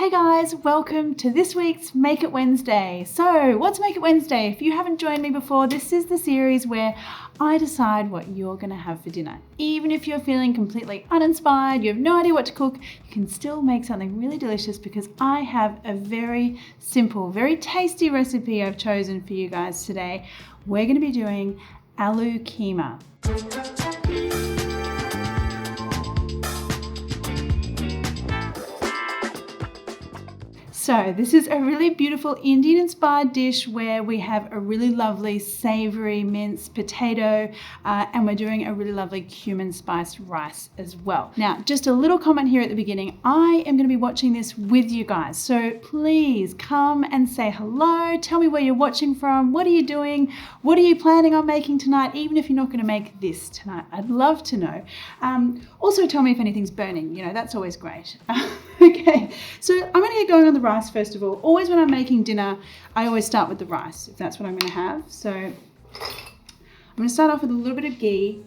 Hey guys, welcome to this week's Make It Wednesday. So, what's Make It Wednesday? If you haven't joined me before, this is the series where I decide what you're going to have for dinner. Even if you're feeling completely uninspired, you have no idea what to cook, you can still make something really delicious because I have a very simple, very tasty recipe I've chosen for you guys today. We're going to be doing Aloo Keema. So this is a really beautiful Indian inspired dish where we have a really lovely savoury minced potato and we're doing a really lovely cumin spiced rice as well. Now, just a little comment here at the beginning. I am going to be watching this with you guys. So please come and say hello. Tell me where you're watching from. What are you doing? What are you planning on making tonight? Even if you're not going to make this tonight, I'd love to know. Also tell me if anything's burning. You know, that's always great. Okay, so I'm going to get going on the rice first of all. Always when I'm making dinner, I always start with the rice, if that's what I'm going to have. So I'm going to start off with a little bit of ghee.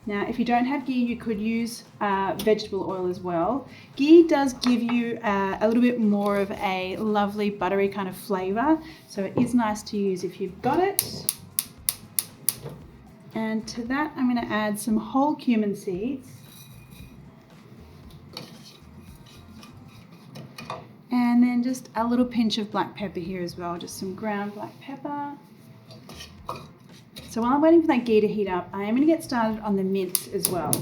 Now, if you don't have ghee, you could use vegetable oil as well. Ghee does give you a little bit more of a lovely buttery kind of flavour, so it is nice to use if you've got it. And to that, I'm going to add some whole cumin seeds. And then just a little pinch of black pepper here as well, just some ground black pepper. So while I'm waiting for that ghee to heat up, I am going to get started on the mince as well.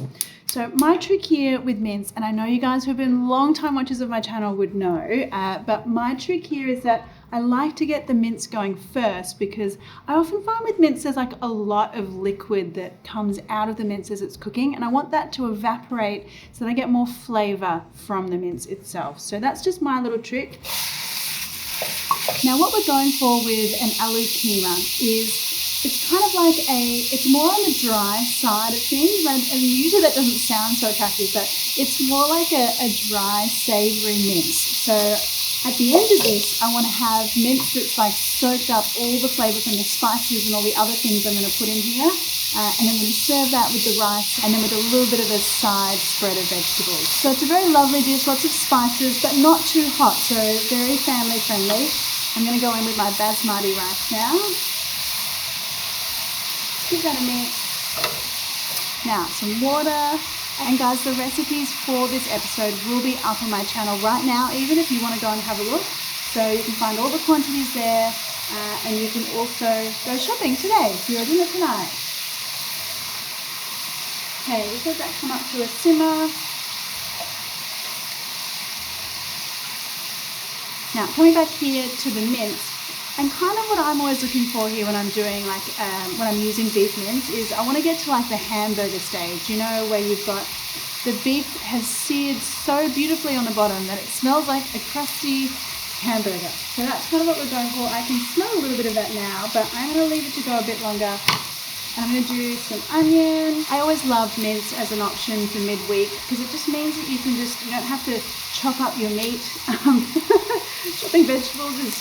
So my trick here with mince, and I know you guys who have been long time watchers of my channel would know, but my trick here is that I like to get the mince going first because I often find with mince there's like a lot of liquid that comes out of the mince as it's cooking, and I want that to evaporate so that I get more flavour from the mince itself. So that's just my little trick. Now what we're going for with an Aloo Keema is it's kind of like it's more on the dry side of things, and usually that doesn't sound so attractive, but it's more like a dry, savoury mince. So at the end of this, I want to have mince that's like soaked up all the flavour from the spices and all the other things I'm going to put in here. And I'm going to serve that with the rice and then with a little bit of a side spread of vegetables. So it's a very lovely dish, lots of spices, but not too hot, so very family friendly. I'm going to go in with my basmati rice now. Give that a mix. Now, some water. And guys, the recipes for this episode will be up on my channel right now, even if you want to go and have a look. So you can find all the quantities there, and you can also go shopping today if you're at dinner tonight. Okay, just let that come up to a simmer. Now, coming back here to the mince, and kind of what I'm always looking for here when I'm doing when I'm using beef mince is I want to get to like the hamburger stage, you know, where you've got the beef has seared so beautifully on the bottom that it smells like a crusty hamburger. So that's kind of what we're going for. I can smell a little bit of that now, but I'm going to leave it to go a bit longer. And I'm going to do some onion. I always love mince as an option for midweek because it just means that you don't have to chop up your meat. Chopping vegetables is,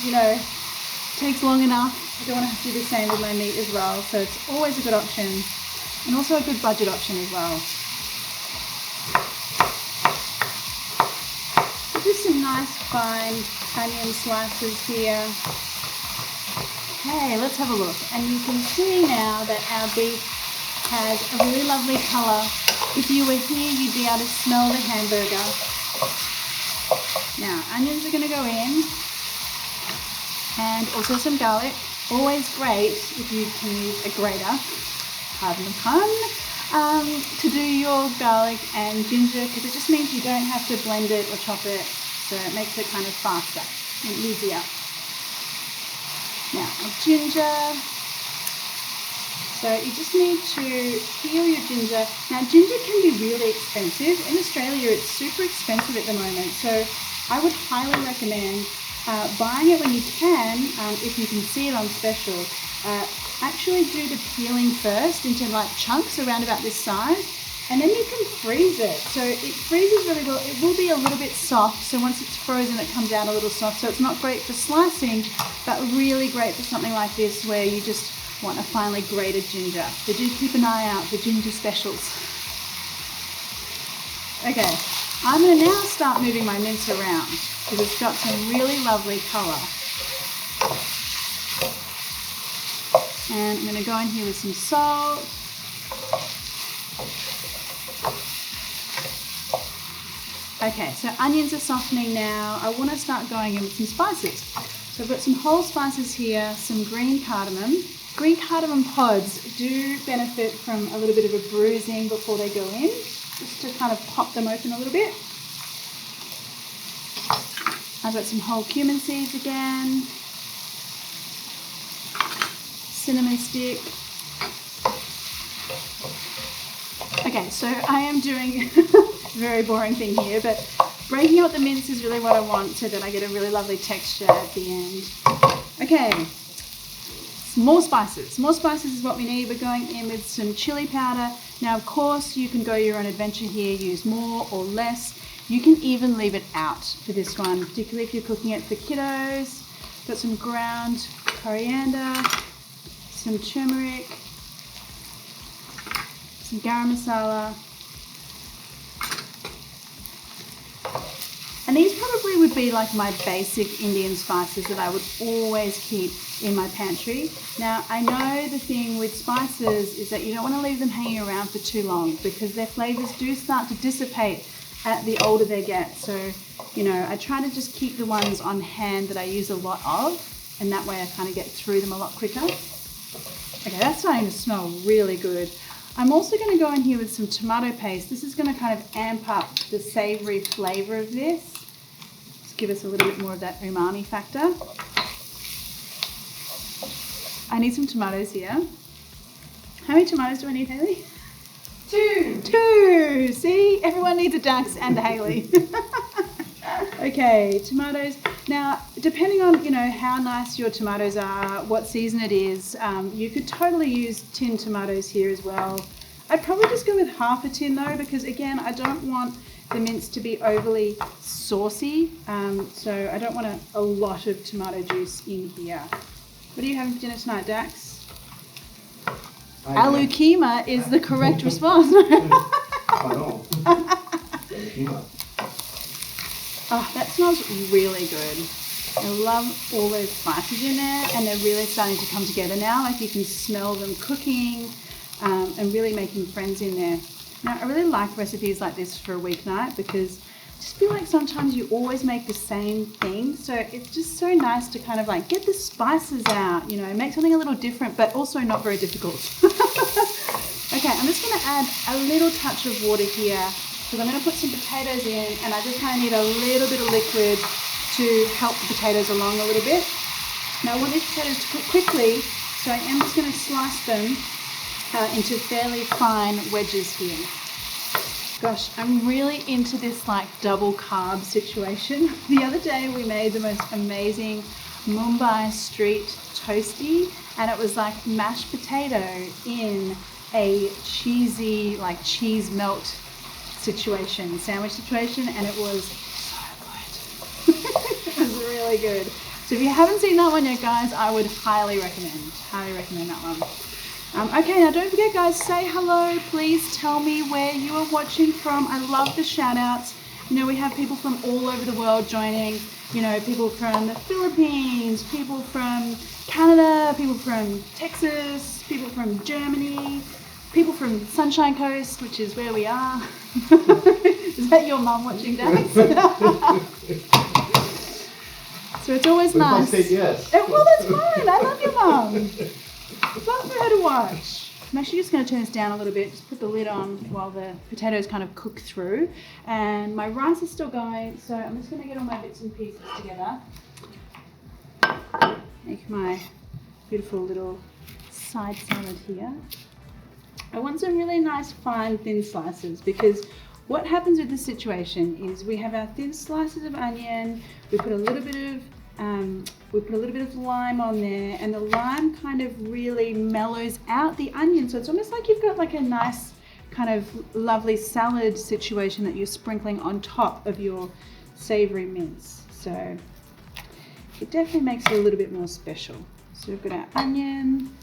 takes long enough. I don't want to have to do the same with my meat as well, so it's always a good option and also a good budget option as well. So just some nice fine onion slices here. Okay, let's have a look, and you can see now that our beef has a really lovely colour. If you were here, you'd be able to smell the hamburger. Now, onions are going to go in. And also some garlic. Always great if you can use a grater, pardon the pun, to do your garlic and ginger, because it just means you don't have to blend it or chop it, so it makes it kind of faster and easier. Now, ginger. So you just need to peel your ginger. Now, ginger can be really expensive. In Australia, it's super expensive at the moment, so I would highly recommend buying it when you can, if you can see it on special. Actually do the peeling first into like chunks around about this size, and then you can freeze it. So it freezes really well. It will be a little bit soft, so once it's frozen it comes out a little soft, so it's not great for slicing, but really great for something like this where you just want a finely grated ginger. So do keep an eye out for ginger specials. Okay, I'm going to now start moving my mince around. because it's got some really lovely colour. And I'm going to go in here with some salt. Okay, so onions are softening now. I want to start going in with some spices. So I've got some whole spices here, some green cardamom. Green cardamom pods do benefit from a little bit of a bruising before they go in, just to kind of pop them open a little bit. I've got some whole cumin seeds again, cinnamon stick. Okay, so I am doing a very boring thing here, but breaking out the mince is really what I want so that I get a really lovely texture at the end. Okay, more spices. More spices is what we need. We're going in with some chili powder. Now, of course, you can go your own adventure here, use more or less. You can even leave it out for this one, particularly if you're cooking it for kiddos. Got some ground coriander, some turmeric, some garam masala. And these probably would be like my basic Indian spices that I would always keep in my pantry. Now, I know the thing with spices is that you don't want to leave them hanging around for too long because their flavours do start to dissipate the older they get. So, you know, I try to just keep the ones on hand that I use a lot of, and that way I kind of get through them a lot quicker. Okay, that's starting to smell really good. I'm also going to go in here with some tomato paste. This is going to kind of amp up the savoury flavour of this. Just give us a little bit more of that umami factor. I need some tomatoes here. How many tomatoes do I need, Hayley? Two. See, everyone needs a Dax and a Hayley. Okay, tomatoes. Now, depending on, you know, how nice your tomatoes are, what season it is, you could totally use tinned tomatoes here as well. I'd probably just go with half a tin though, because again, I don't want the mince to be overly saucy, so I don't want a lot of tomato juice in here. What are you having for dinner tonight, Dax? Aloo Keema is the correct response. Oh, that smells really good. I love all those spices in there, and they're really starting to come together now. Like you can smell them cooking and really making friends in there. Now, I really like recipes like this for a weeknight because I just feel like sometimes you always make the same thing. So it's just so nice to kind of like get the spices out, you know, make something a little different, but also not very difficult. Okay, I'm just going to add a little touch of water here because I'm going to put some potatoes in, and I just kind of need a little bit of liquid to help the potatoes along a little bit. Now I want these potatoes to cook quickly, so I am just going to slice them into fairly fine wedges here. Gosh, I'm really into this like double carb situation. The other day we made the most amazing Mumbai street toasty, and it was like mashed potato in a cheesy, like cheese melt situation, sandwich situation, and it was so good. It was really good. So if you haven't seen that one yet, guys, I would highly recommend that one. Okay, now don't forget, guys, say hello. Please tell me where you are watching from. I love the shout outs. You know, we have people from all over the world joining, you know, people from the Philippines, people from Canada, people from Texas, people from Germany, people from Sunshine Coast, which is where we are. Is that your mum watching, Dax? So it's always nice. If I say yes. Well, that's fine. I love your mum. Love for her to watch. I'm actually just going to turn this down a little bit, just put the lid on while the potatoes kind of cook through. And my rice is still going, so I'm just going to get all my bits and pieces together. Make my beautiful little side salad here. I want some really nice fine thin slices, because what happens with this situation is we have our thin slices of onion, we put a little bit of lime on there, and the lime kind of really mellows out the onion. So it's almost like you've got like a nice kind of lovely salad situation that you're sprinkling on top of your savoury mince. So it definitely makes it a little bit more special. So we've got our onion,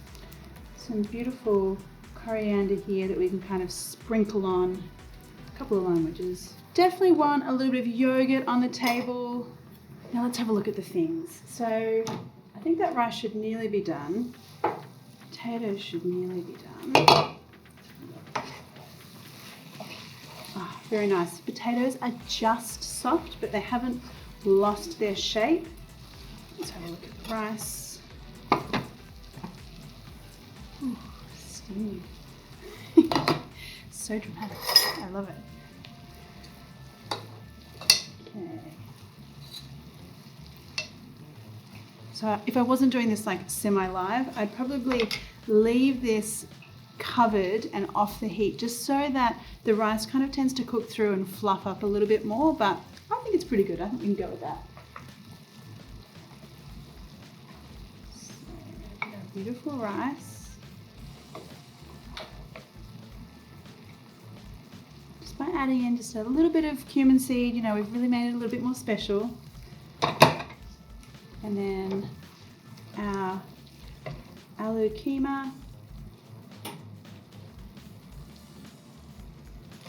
some beautiful coriander here that we can kind of sprinkle on, a couple of lime wedges. Definitely want a little bit of yogurt on the table. Now let's have a look at the things. So I think that rice should nearly be done. Potatoes should nearly be done. Oh, very nice. Potatoes are just soft, but they haven't lost their shape. Let's have a look at the rice. Ooh, steamy. So dramatic. I love it. Okay. So if I wasn't doing this like semi-live, I'd probably leave this covered and off the heat just so that the rice kind of tends to cook through and fluff up a little bit more, but I think it's pretty good. I think we can go with that. So, beautiful rice. Just by adding in just a little bit of cumin seed, you know, we've really made it a little bit more special. And then our Aloo Keema.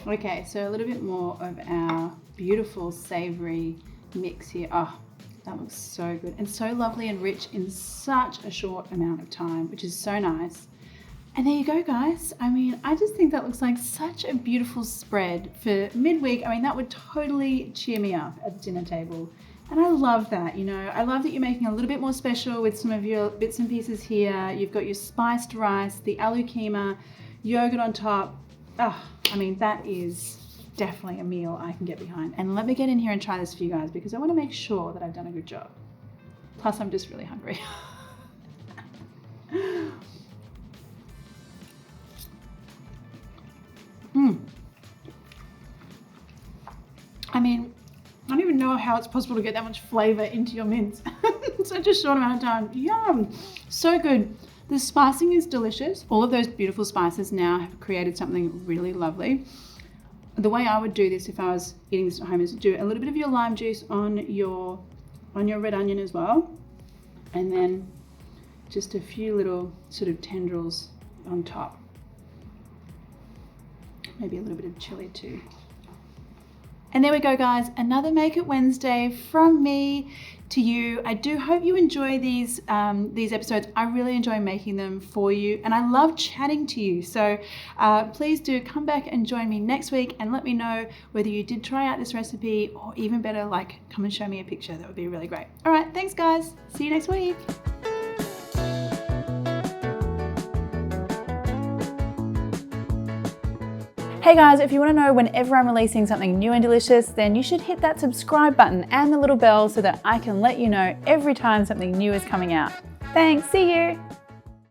Okay, so a little bit more of our beautiful savoury mix here. Oh, that looks so good and so lovely and rich in such a short amount of time, which is so nice. And there you go, guys. I mean, I just think that looks like such a beautiful spread for midweek. I mean, that would totally cheer me up at the dinner table. And I love that, you know, I love that you're making a little bit more special with some of your bits and pieces here. You've got your spiced rice, the Aloo Keema, yogurt on top. Oh, I mean, that is definitely a meal I can get behind. And let me get in here and try this for you guys because I want to make sure that I've done a good job. Plus, I'm just really hungry. I mean, I don't even know how it's possible to get that much flavour into your mince. In such a short amount of time. Yum! So good. The spicing is delicious. All of those beautiful spices now have created something really lovely. The way I would do this if I was eating this at home is do a little bit of your lime juice on your red onion as well. And then just a few little sort of tendrils on top. Maybe a little bit of chili too. And there we go, guys, another Make It Wednesday from me to you. I do hope you enjoy these episodes. I really enjoy making them for you and I love chatting to you. So please do come back and join me next week and let me know whether you did try out this recipe or even better, like come and show me a picture. That would be really great. All right, thanks guys. See you next week. Hey guys, if you want to know whenever I'm releasing something new and delicious, then you should hit that subscribe button and the little bell so that I can let you know every time something new is coming out. Thanks, see you!